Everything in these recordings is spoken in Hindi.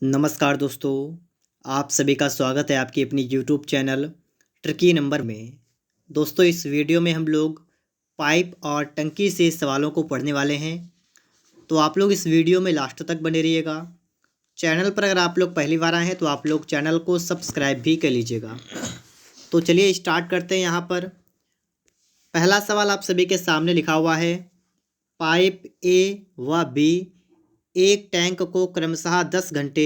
नमस्कार दोस्तों, आप सभी का स्वागत है आपकी अपनी यूट्यूब चैनल ट्रिकी नंबर में। दोस्तों, इस वीडियो में हम लोग पाइप और टंकी से सवालों को पढ़ने वाले हैं, तो आप लोग इस वीडियो में लास्ट तक बने रहिएगा। चैनल पर अगर आप लोग पहली बार आए हैं तो आप लोग चैनल को सब्सक्राइब भी कर लीजिएगा। तो चलिए स्टार्ट करते हैं। यहाँ पर पहला सवाल आप सभी के सामने लिखा हुआ है, पाइप ए व बी एक टैंक को क्रमशः 10 घंटे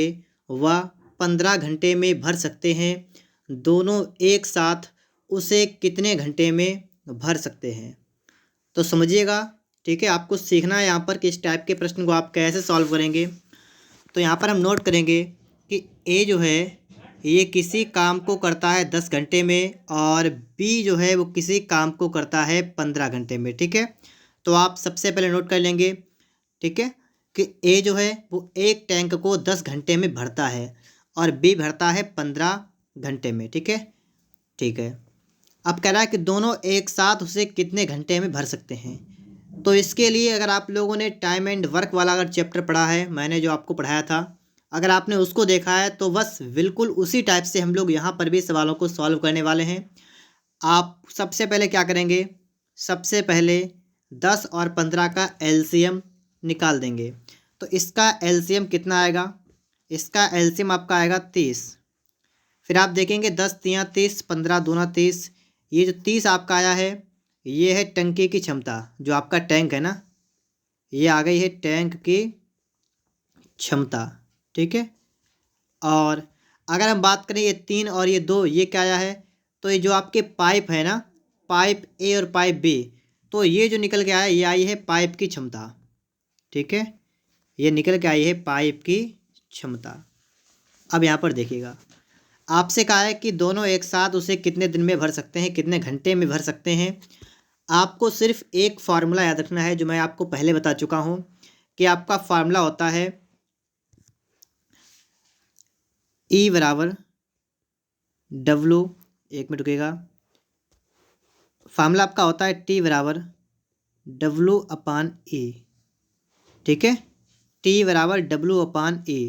व 15 घंटे में भर सकते हैं। दोनों एक साथ उसे कितने घंटे में भर सकते हैं? तो समझिएगा, ठीक है। आपको सीखना है यहाँ पर कि इस टाइप के प्रश्न को आप कैसे सॉल्व करेंगे। तो यहाँ पर हम नोट करेंगे कि ए जो है ये किसी काम को करता है 10 घंटे में और बी जो है वो किसी काम को करता है 15 घंटे में, ठीक है। तो आप सबसे पहले नोट कर लेंगे, ठीक है, कि ए जो है वो एक टैंक को 10 घंटे में भरता है और बी भरता है 15 घंटे में, ठीक है। ठीक है, अब कह रहा है कि दोनों एक साथ उसे कितने घंटे में भर सकते हैं। तो इसके लिए अगर आप लोगों ने टाइम एंड वर्क वाला अगर चैप्टर पढ़ा है, मैंने जो आपको पढ़ाया था, अगर आपने उसको देखा है तो बस बिल्कुल उसी टाइप से हम लोग यहाँ पर भी सवालों को सॉल्व करने वाले हैं। आप सबसे पहले क्या करेंगे, सबसे पहले 10 और 15 का एलसीएम निकाल देंगे। तो इसका एलसीएम कितना आएगा, इसका एलसीएम आपका आएगा 30। फिर आप देखेंगे 10 तियाँ 30, 15 दूना 30। ये जो 30 आपका आया है ये है टंकी की क्षमता, जो आपका टैंक है ना, ये आ गई है टैंक की क्षमता, ठीक है। और अगर हम बात करें ये 3 और ये 2, ये क्या आया है, तो ये जो आपके पाइप है ना, पाइप ए और पाइप बी, तो ये जो निकल के आया ये आई है पाइप की क्षमता, ठीक है। ये निकल के आई है पाइप की क्षमता। अब यहाँ पर देखिएगा, आपसे कहा है कि दोनों एक साथ उसे कितने दिन में भर सकते हैं, कितने घंटे में भर सकते हैं। आपको सिर्फ एक फार्मूला याद रखना है जो मैं आपको पहले बता चुका हूँ कि आपका फार्मूला होता है E बराबर W, एक मिनट रुकेगा, फार्मूला आपका होता है T बराबर W/E, ठीक है। T बराबर W/E।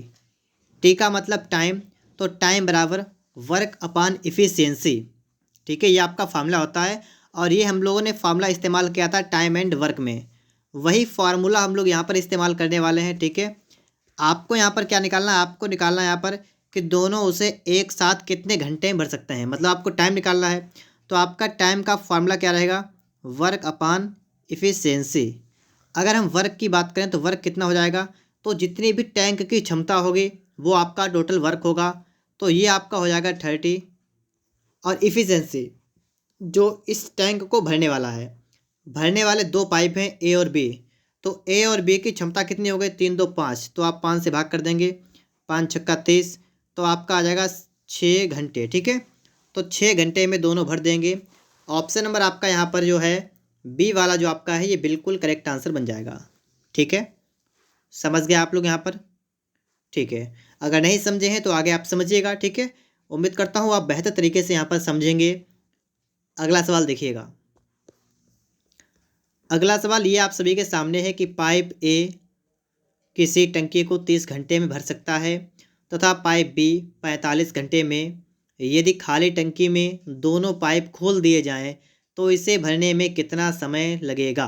टी का मतलब टाइम, तो टाइम बराबर वर्क अपान इफ़िशियंसी, ठीक है। ये आपका फार्मूला होता है और ये हम लोगों ने फार्मूला इस्तेमाल किया था टाइम एंड वर्क में, वही फार्मूला हम लोग यहाँ पर इस्तेमाल करने वाले हैं, ठीक है। आपको यहाँ पर क्या निकालना है, आपको निकालना है यहाँ पर कि दोनों उसे एक साथ कितने घंटे में भर सकते हैं, मतलब आपको टाइम निकालना है। तो आपका टाइम का फार्मूला क्या रहेगा, वर्क अपान इफ़िशियंसी। अगर हम वर्क की बात करें तो वर्क कितना हो जाएगा, तो जितनी भी टैंक की क्षमता होगी वो आपका टोटल वर्क होगा, तो ये आपका हो जाएगा 30। और इफ़िशियंसी जो इस टैंक को भरने वाला है, भरने वाले दो पाइप हैं ए और बी, तो ए और बी की क्षमता कितनी हो गई, 3 2 5, तो आप 5 से भाग कर देंगे, 5 छक्का 30, तो आपका आ जाएगा 6 घंटे, ठीक है। तो 6 घंटे में दोनों भर देंगे। ऑप्शन नंबर आपका यहाँ पर जो है बी वाला जो आपका है ये बिल्कुल करेक्ट आंसर बन जाएगा, ठीक है। समझ गए आप लोग यहाँ पर, ठीक है। अगर नहीं समझे हैं तो आगे आप समझिएगा, ठीक है। उम्मीद करता हूँ आप बेहतर तरीके से यहाँ पर समझेंगे। अगला सवाल देखिएगा। अगला सवाल ये आप सभी के सामने है कि पाइप ए किसी टंकी को 30 घंटे में भर सकता है तथा पाइप बी 45 घंटे में। यदि खाली टंकी में दोनों पाइप खोल दिए जाएं तो इसे भरने में कितना समय लगेगा।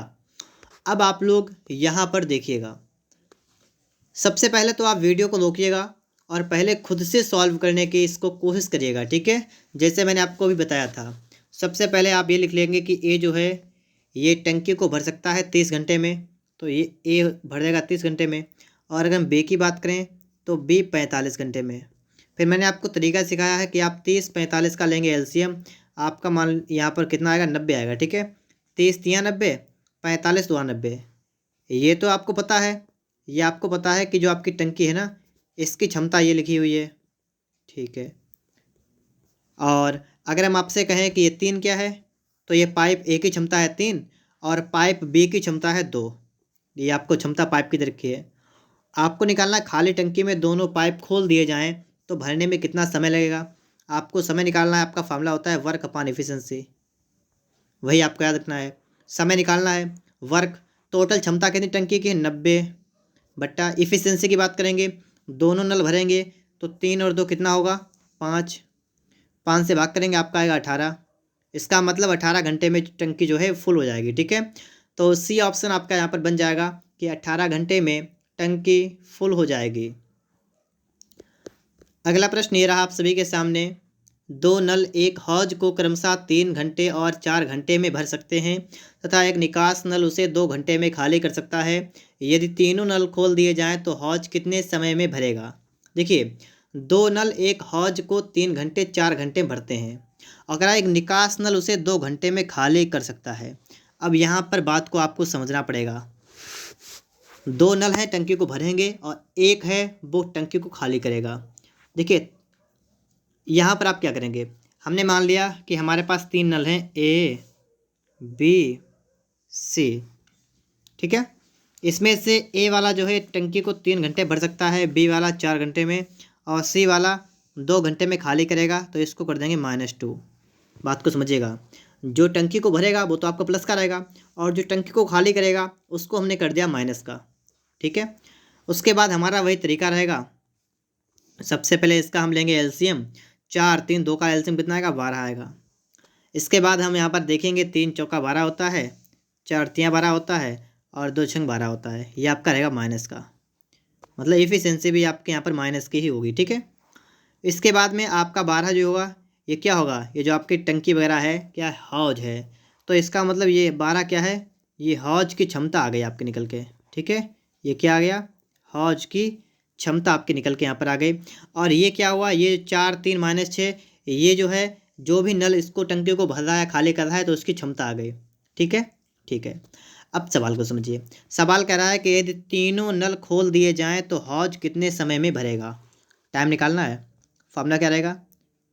अब आप लोग यहाँ पर देखिएगा, सबसे पहले तो आप वीडियो को रोकिएगा और पहले खुद से सॉल्व करने की इसको कोशिश करिएगा, ठीक है, जैसे मैंने आपको भी बताया था। सबसे पहले आप ये लिख लेंगे कि ए जो है ये टंकी को भर सकता है 30 घंटे में, तो ये ए भर देगा 30 घंटे में। और अगर हम बी की बात करें तो बी 45 घंटे में। फिर मैंने आपको तरीका सिखाया है कि आप 30 45 का लेंगे एलसीएम, आपका मान यहाँ पर कितना आएगा, 90 आएगा, ठीक है। 30 तियाँ 90, 45 दुआ 90। ये तो आपको पता है, ये आपको पता है कि जो आपकी टंकी है ना इसकी क्षमता ये लिखी हुई है, ठीक है। और अगर हम आपसे कहें कि ये 3 क्या है, तो ये पाइप ए की क्षमता है 3 और पाइप बी की क्षमता है 2। ये आपको क्षमता पाइप की दे रखी है। आपको निकालना है खाली टंकी में दोनों पाइप खोल दिए जाएं तो भरने में कितना समय लगेगा। आपको समय निकालना है, आपका फार्मूला होता है वर्क अपान इफिशिएंसी, वही आपको याद रखना है। समय निकालना है, वर्क टोटल क्षमता कितनी टंकी की है 90 बट्टा इफिशिएंसी की बात करेंगे दोनों नल भरेंगे तो 3 और 2 कितना होगा, 5। 5 से भाग करेंगे आपका आएगा 18। इसका मतलब 18 घंटे में टंकी जो है फुल हो जाएगी। ठीक है, तो सी ऑप्शन आपका यहाँ पर बन जाएगा कि 18 घंटे में टंकी फुल हो जाएगी। अगला प्रश्न ये रहा आप सभी के सामने। दो नल एक हौज को क्रमशः 3 घंटे और 4 घंटे में भर सकते हैं तथा एक निकास नल उसे 2 घंटे में खाली कर सकता है। यदि तीनों नल खोल दिए जाएं तो हौज कितने समय में भरेगा। देखिए, दो नल एक हौज को 3 घंटे 4 घंटे भरते हैं, अगर एक निकास नल उसे 2 घंटे में खाली कर सकता है। अब यहाँ पर बात को आपको समझना पड़ेगा। दो नल हैं, टंकी को भरेंगे, और एक है वो टंकी को खाली करेगा। देखिए, यहाँ पर आप क्या करेंगे, हमने मान लिया कि हमारे पास 3 नल हैं, ए बी सी। ठीक है, इसमें से ए वाला जो है टंकी को 3 घंटे भर सकता है, बी वाला 4 घंटे में, और सी वाला 2 घंटे में खाली करेगा। तो इसको कर देंगे -2। बात को समझिएगा, जो टंकी को भरेगा वो तो आपका प्लस का रहेगा, और जो टंकी को खाली करेगा उसको हमने कर दिया माइनस का। ठीक है, उसके बाद हमारा वही तरीका रहेगा। सबसे पहले इसका हम लेंगे एलसीएम। 4 3 2 का एलसीएम कितना आएगा, 12 आएगा। इसके बाद हम यहाँ पर देखेंगे 3 चौका 12 होता है, 4 तियाँ 12 होता है, और 2 छंग 12 होता है। ये आपका रहेगा माइनस का, मतलब इफिशिएंसी भी आपके यहाँ पर माइनस की ही होगी। ठीक है, इसके बाद में आपका 12 जो होगा ये क्या होगा, ये जो आपकी टंकी वगैरह है क्या है, हौज है। तो इसका मतलब ये 12 क्या है, ये हौज की क्षमता आ गई आपकी निकल के। ठीक है, ये क्या आ गया, हौज की क्षमता आपकी निकल के यहाँ पर आ गई। और ये क्या हुआ, ये 4 3 -6, ये जो है जो भी नल इसको टंकी को भर रहा है खाली कर रहा है तो उसकी क्षमता आ गई। ठीक है, ठीक है। अब सवाल को समझिए। सवाल कह रहा है कि यदि तीनों नल खोल दिए जाएं तो हौज कितने समय में भरेगा। टाइम निकालना है। फॉर्मूला क्या रहेगा,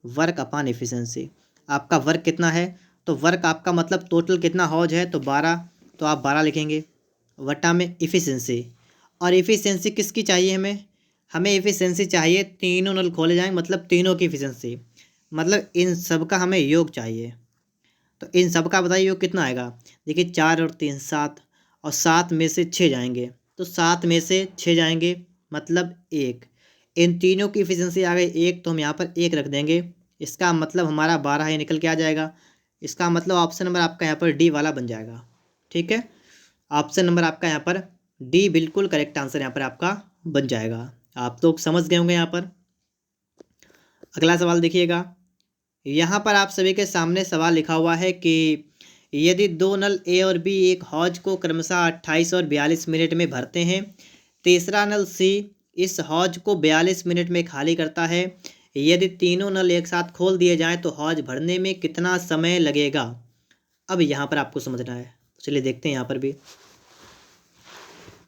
वर्क अपॉन एफिशिएंसी। आपका वर्क कितना है, तो वर्क आपका मतलब टोटल कितना हौज है, तो 12, तो आप 12 लिखेंगे, वटा में इफ़िशिएंसी। और इफ़िशिएंसी किसकी चाहिए हमें, हमें इफ़िशिएंसी चाहिए तीनों नल खोले जाएंगे, मतलब तीनों की इफ़िशिएंसी, मतलब इन सब का हमें योग चाहिए। तो इन सब का बताइए योग कितना आएगा। देखिए, 4 और 3 7, और 7 में से 6 जाएंगे, तो 7 में से 6 जाएंगे मतलब 1। इन तीनों की इफ़िशिएंसी आ गई 1, तो हम यहाँ पर 1 रख देंगे। इसका मतलब हमारा 12 ही निकल के आ जाएगा। इसका मतलब ऑप्शन नंबर आपका यहाँ पर डी वाला बन जाएगा। ठीक है, ऑप्शन नंबर आपका यहाँ पर डी बिल्कुल करेक्ट आंसर यहाँ पर आपका बन जाएगा। आप तो समझ गए होंगे यहाँ पर। अगला सवाल देखिएगा। यहाँ पर आप सभी के सामने सवाल लिखा हुआ है कि यदि दो नल ए और बी एक हौज को क्रमशः 28 और 42 मिनट में भरते हैं, तीसरा नल सी इस हौज को 42 मिनट में खाली करता है। यदि तीनों नल एक साथ खोल दिए जाएं तो हौज भरने में कितना समय लगेगा। अब यहाँ पर आपको समझना है, तो चलिए देखते हैं। यहाँ पर भी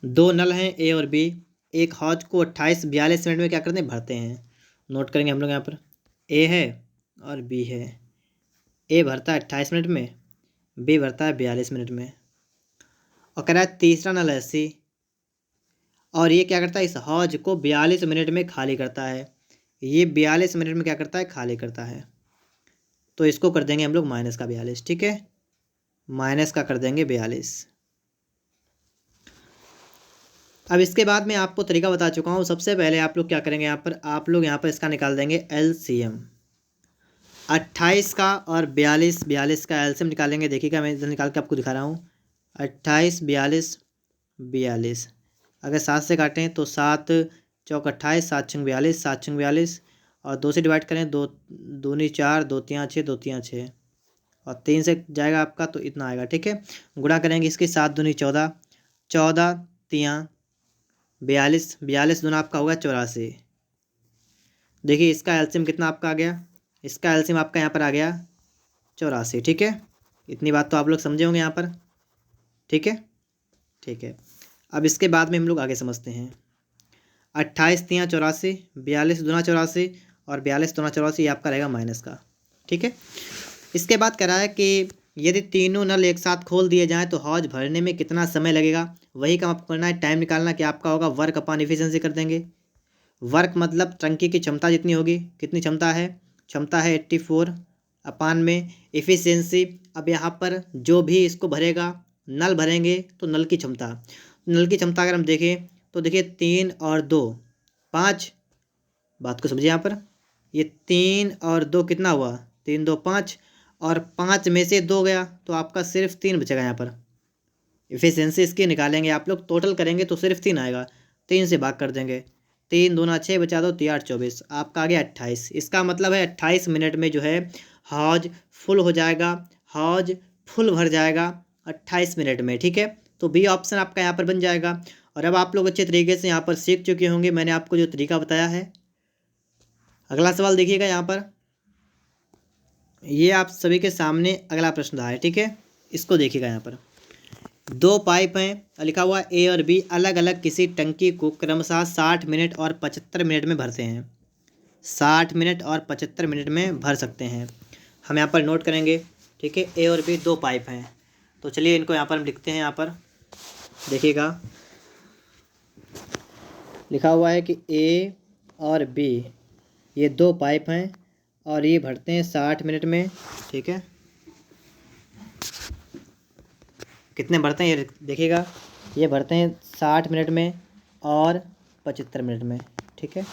दो नल हैं ए और बी, एक हौज को 28 42 मिनट में क्या करते हैं, भरते हैं। नोट करेंगे हम लोग यहाँ पर, ए है और बी है। ए भरता है 28 मिनट में, बी भरता है 42 मिनट में। और कह रहा है तीसरा नल है सी, और ये क्या करता है, इस हौज को 42 मिनट में खाली करता है। ये 42 मिनट में क्या करता है, खाली करता है। तो इसको कर देंगे हम लोग माइनस का 42। ठीक है, माइनस का कर देंगे 42। अब इसके बाद मैं आपको तरीका बता चुका हूँ। सबसे पहले आप लोग क्या करेंगे, यहाँ पर आप लोग यहाँ पर इसका निकाल देंगे एलसीएम। 28 का और 42 का एलसीएम निकालेंगे। देखिएगा, मैं इधर निकाल के आपको दिखा रहा हूँ। 28 42 42, अगर 7 से काटें तो 7 चौक 28, 7 छंग 42, 7 छंग 42, और 2 से डिवाइड करें, 2 दूनी 4, 2 तियाँ 6, 2 तियाँ 6, और 3 से जाएगा आपका तो इतना आएगा। ठीक है, गुणा करेंगे इसकी, 7 दूनी 14, 14 तियाँ 42, 42 दूना आपका होगा 84। देखिए, इसका एलसीएम कितना आपका आ गया, इसका एलसीएम आपका यहाँ पर आ गया 84। ठीक है, इतनी बात तो आप लोग समझे होंगे यहाँ पर। ठीक है, ठीक है। अब इसके बाद में हम लोग आगे समझते हैं। 28 तियाँ 84, 42 दूना 84, और 42 दूना 84, ये आपका रहेगा माइनस का। ठीक है, इसके बाद कह रहा है कि यदि तीनों नल एक साथ खोल दिए जाएं तो हौज भरने में कितना समय लगेगा। वही काम आपको करना है, टाइम निकालना कि आपका होगा वर्क अपॉन एफिशिएंसी कर देंगे। वर्क मतलब टंकी की क्षमता जितनी होगी, कितनी क्षमता है, क्षमता है 84 अपान में एफिशिएंसी। अब यहाँ पर जो भी इसको भरेगा, नल भरेंगे तो नल की क्षमता, नल की क्षमता अगर हम देखें तो देखिए 3 और 2, 5, बात को समझिए यहाँ पर, ये 3 और 2 कितना हुआ, 3 2 5, और 5 में से 2 गया तो आपका सिर्फ 3 बचेगा यहाँ पर। इफिशियंसी इसकी निकालेंगे आप लोग, टोटल करेंगे तो सिर्फ 3 आएगा, 3 से भाग कर देंगे, 3 दूना 6 बचा दो, 3 8 24, आपका आ गया 28। इसका मतलब है 28 मिनट में जो है हौज फुल हो जाएगा, हौज फुल भर जाएगा 28 मिनट में, ठीक है। तो बी ऑप्शन आपका यहाँ पर बन जाएगा। और अब आप लोग अच्छे तरीके से यहाँ पर सीख चुके होंगे, मैंने आपको जो तरीका बताया है। अगला सवाल देखिएगा यहाँ पर, ये आप सभी के सामने अगला प्रश्न रहा है, ठीक है। इसको देखिएगा यहाँ पर, 2 पाइप हैं, लिखा हुआ ए और बी अलग अलग किसी टंकी को क्रमशः 60 मिनट और 75 मिनट में भरते हैं। 60 मिनट और 75 मिनट में भर सकते हैं। हम यहाँ पर नोट करेंगे, ठीक है। ए और बी 2 पाइप हैं, तो चलिए इनको यहाँ पर हम लिखते हैं। यहाँ पर देखिएगा लिखा हुआ है कि ए और बी ये 2 पाइप हैं और ये भरते हैं 60 मिनट में, ठीक है। कितने भरते हैं ये देखिएगा, ये भरते हैं 60 मिनट में और 75 मिनट में, ठीक है।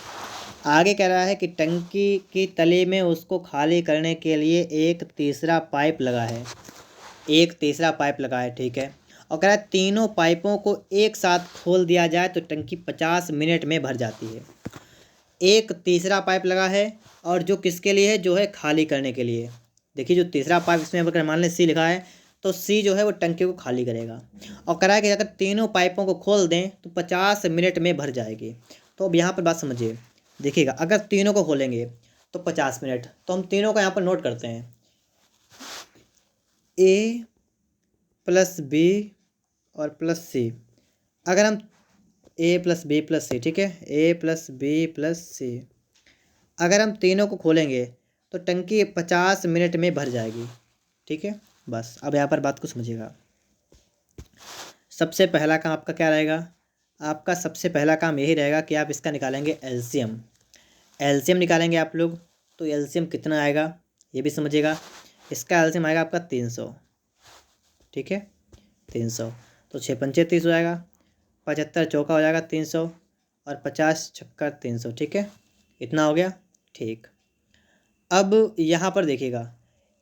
आगे कह रहा है कि टंकी की तली में उसको खाली करने के लिए एक तीसरा पाइप लगा है, एक तीसरा पाइप लगा है, ठीक है। और कह रहा है तीनों पाइपों को एक साथ खोल दिया जाए तो टंकी 50 मिनट में भर जाती है। एक तीसरा पाइप लगा है और जो किसके लिए है, जो है खाली करने के लिए। देखिए जो तीसरा पाइप इसमें अगर मान लें सी लिखा है तो सी जो है वो टंकी को खाली करेगा। और कह रहा है कि अगर तीनों पाइपों को खोल दें तो 50 मिनट में भर जाएगी। तो अब यहाँ पर बात समझिए, देखिएगा अगर तीनों को खोलेंगे तो 50 मिनट, तो हम तीनों को यहाँ पर नोट करते हैं, ए प्लस बी और प्लस सी। अगर हम ए प्लस बी प्लस सी, ठीक है, ए प्लस बी प्लस सी, अगर हम तीनों को खोलेंगे तो टंकी 50 मिनट में भर जाएगी, ठीक है। बस अब यहाँ पर बात को समझिएगा। सबसे पहला काम आपका क्या रहेगा, आपका सबसे पहला काम यही रहेगा कि आप इसका निकालेंगे एलसीएम। एलसीएम निकालेंगे आप लोग, तो एलसीएम कितना आएगा ये भी समझिएगा। इसका एलसीएम आएगा आपका 300, ठीक है, 300। तो 6 पंचे 30 हो जाएगा, 75 चौका हो जाएगा 300 और 50 छक्का 300, ठीक है। इतना हो गया, ठीक। अब यहाँ पर देखिएगा,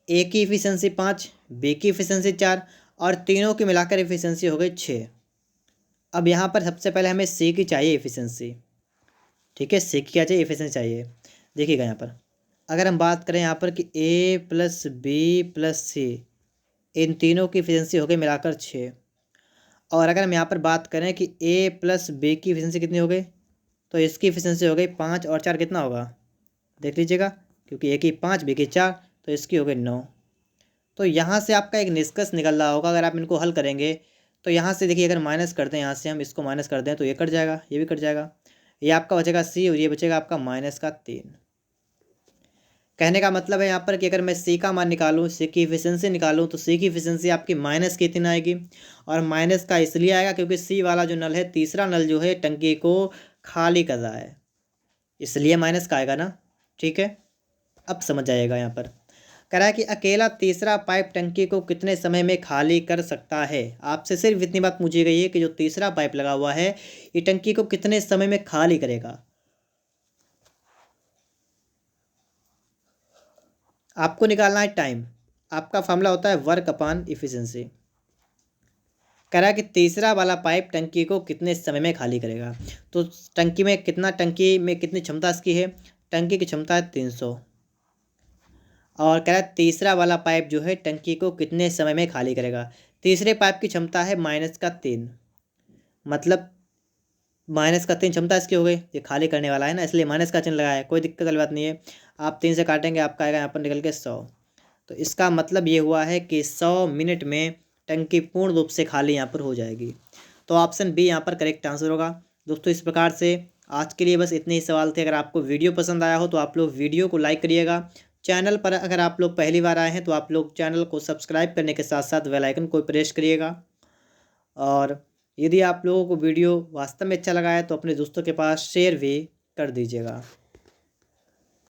ए की इफ़िशेंसी 5, बी की इफ़िशेंसी 4 और तीनों की मिलाकर इफ़िशेंसी हो गई 6। अब यहाँ पर सबसे पहले हमें सी की चाहिए इफ़िशेंसी, ठीक है। सी की क्या चाहिए, इफ़िशेंसी चाहिए। देखिएगा यहाँ पर अगर हम बात करें यहाँ पर कि ए प्लस बी प्लस सी, इन तीनों की इफ़िशेंसी हो गई मिलाकर 6। और अगर हम यहाँ पर बात करें कि ए प्लस बी की इफ़िशेंसी कितनी हो गई, तो इसकी इफ़िशेंसी हो गई 5 और 4 कितना होगा, देख लीजिएगा, क्योंकि ए की 5 बी की 4 तो इसकी हो गई 9। तो यहाँ से आपका एक निष्कर्ष निकल रहा होगा, अगर आप इनको हल करेंगे तो यहाँ से देखिए अगर माइनस करते हैं, यहाँ से हम इसको माइनस कर दें तो ये कट जाएगा, ये भी कट जाएगा, ये आपका बचेगा सी और ये बचेगा आपका माइनस का 3। कहने का मतलब है यहाँ पर कि अगर मैं सी का मान निकालूँ, सी की इफिशिएंसी निकालूँ, तो सी की इफिशिएंसी आपकी माइनस की 3 आएगी। और माइनस का इसलिए आएगा क्योंकि सी वाला जो नल है, तीसरा नल जो है टंकी को खाली कर रहा है, इसलिए माइनस का आएगा ना, ठीक है। अब समझ जाइएगा यहाँ पर कह रहा है कि अकेला तीसरा पाइप टंकी को कितने समय में खाली कर सकता है। आपसे सिर्फ इतनी बात पूछी गई है कि जो तीसरा पाइप लगा हुआ है ये टंकी को कितने समय में खाली करेगा। आपको निकालना है टाइम, आपका फॉर्मूला होता है वर्क अपॉन इफिशिएंसी। कह रहा है कि तीसरा वाला पाइप टंकी को कितने समय में खाली करेगा। तो टंकी में कितनी क्षमता इसकी है, टंकी की क्षमता है 300। और कह रहा है तीसरा वाला पाइप जो है टंकी को कितने समय में खाली करेगा। तीसरे पाइप की क्षमता है -3, मतलब -3 क्षमता इसकी हो गई, ये खाली करने वाला है ना, इसलिए माइनस का चिन्ह लगाया है, कोई दिक्कत वाली बात नहीं है। आप 3 से काटेंगे आपका आएगा यहाँ पर निकल के 100। तो इसका मतलब ये हुआ है कि 100 मिनट में टंकी पूर्ण रूप से खाली यहाँ पर हो जाएगी। तो ऑप्शन बी यहाँ पर करेक्ट आंसर होगा। दोस्तों इस प्रकार से आज के लिए बस इतने ही सवाल थे। अगर आपको वीडियो पसंद आया हो तो आप लोग वीडियो को लाइक करिएगा। चैनल पर अगर आप लोग पहली बार आए हैं तो आप लोग चैनल को सब्सक्राइब करने के साथ साथ बेल आइकन को प्रेस करिएगा। और यदि आप लोगों को वीडियो वास्तव में अच्छा लगा है तो अपने दोस्तों के पास शेयर भी कर दीजिएगा।